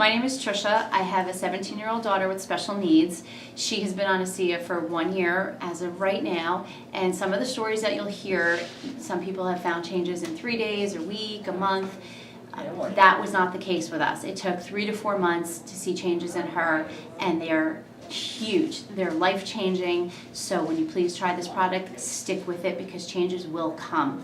My name is Trisha. I have a 17-year-old daughter with special needs. She has been on ASEA for 1 year as of right now, and some of the stories that you'll hear, some people have found changes in 3 days, a week, a month. That was not the case with us. It took 3 to 4 months to see changes in her, and they are huge. They're life-changing, so when you please try this product, stick with it because changes will come.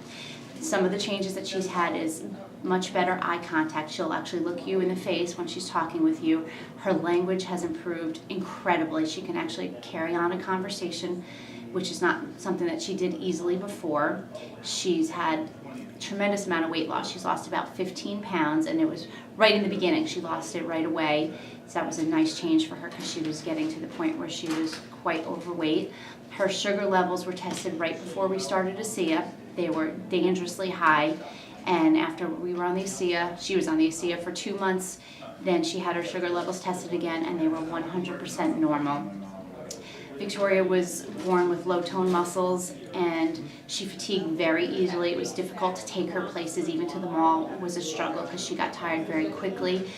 Some of the changes that she's had is much better eye contact. She'll actually look you in the face when she's talking with you. Her language has improved incredibly. She can actually carry on a conversation, which is not something that she did easily before. She's had a tremendous amount of weight loss. She's lost about 15 pounds, and it was right in the beginning. She lost it right away, so that was a nice change for her because she was getting to the point where she was quite overweight. Her sugar levels were tested right before we started ASEA. They were dangerously high, and after we were on the ASEA, she was on the ASEA for 2 months, then she had her sugar levels tested again, and they were 100% normal. Victoria was born with low tone muscles, and she fatigued very easily. It was difficult to take her places, even to the mall was a struggle because she got tired very quickly.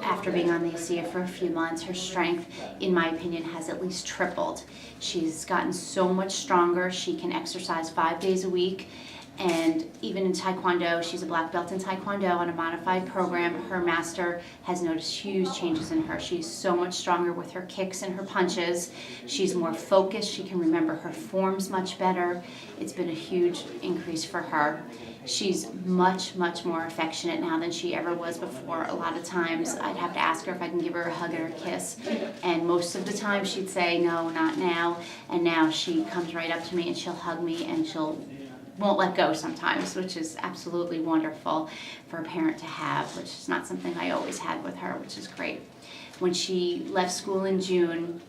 After being on the ASEA for a few months, her strength, in my opinion, has at least tripled. She's gotten so much stronger. She can exercise 5 days a week. And even in Taekwondo, she's a black belt in Taekwondo on a modified program. Her master has noticed huge changes in her. She's so much stronger with her kicks and her punches. She's more focused. She can remember her forms much better. It's been a huge increase for her. She's much, much more affectionate now than she ever was before. A lot of times I'd have to ask her if I can give her a hug or a kiss. And most of the time she'd say, no, not now. And now she comes right up to me and she'll hug me and won't let go sometimes, which is absolutely wonderful for a parent to have, which is not something I always had with her, which is great. When she left school in June,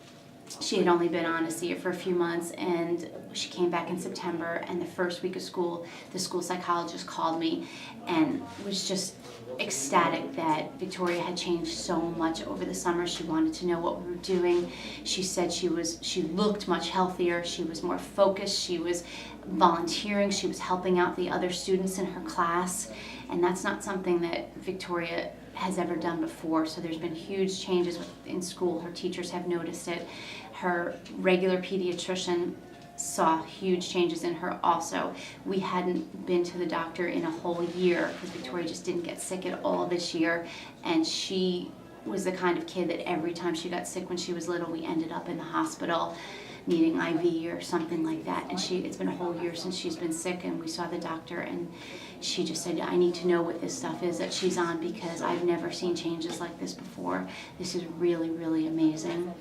she had only been on ASEA for a few months, and she came back in September, and the first week of school, the school psychologist called me and was just ecstatic that Victoria had changed so much over the summer. She wanted to know what we were doing. She said she looked much healthier, she was more focused, she was volunteering, she was helping out the other students in her class, and that's not something that Victoria has ever done before. So there's been huge changes in school. Her teachers have noticed it. Her regular pediatrician saw huge changes in her also. We hadn't been to the doctor in a whole year because Victoria just didn't get sick at all this year, and she was the kind of kid that every time she got sick when she was little, we ended up in the hospital needing IV or something like that. And it's been a whole year since she's been sick, and we saw the doctor, and she just said, I need to know what this stuff is that she's on because I've never seen changes like this before. This is really, really amazing.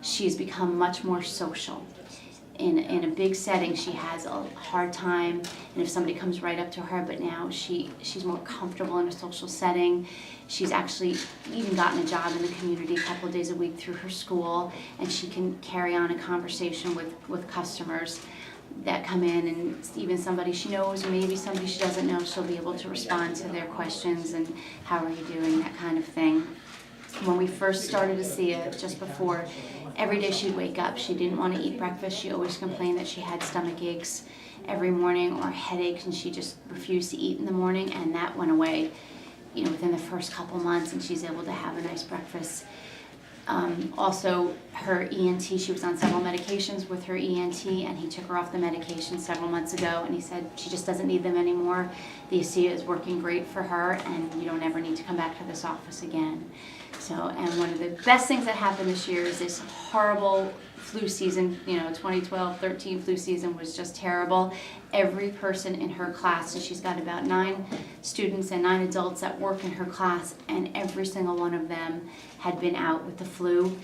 She's become much more social. In a big setting, she has a hard time, and if somebody comes right up to her, but now she's more comfortable in a social setting. She's actually even gotten a job in the community a couple of days a week through her school, and she can carry on a conversation with customers that come in, and even somebody she knows, maybe somebody she doesn't know, she'll be able to respond to their questions and how are you doing, that kind of thing. When we first started ASEA, just before, every day she'd wake up, she didn't want to eat breakfast. She always complained that she had stomach aches every morning or headaches, and she just refused to eat in the morning, and that went away, within the first couple months, and she's able to have a nice breakfast. Also, her ENT, she was on several medications with her ENT, and he took her off the medication several months ago, and he said she just doesn't need them anymore. The ASEA is working great for her, and you don't ever need to come back to this office again. And one of the best things that happened this year is this horrible flu season. 2012-13 flu season was just terrible. Every person in her class, so she's got about 9 students and 9 adults that work in her class, and every single one of them had been out with the flu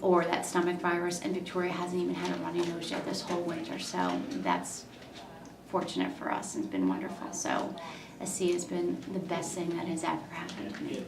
or that stomach virus, and Victoria hasn't even had a runny nose yet this whole winter, so that's fortunate for us and it's been wonderful. So ASEA has been the best thing that has ever happened to me.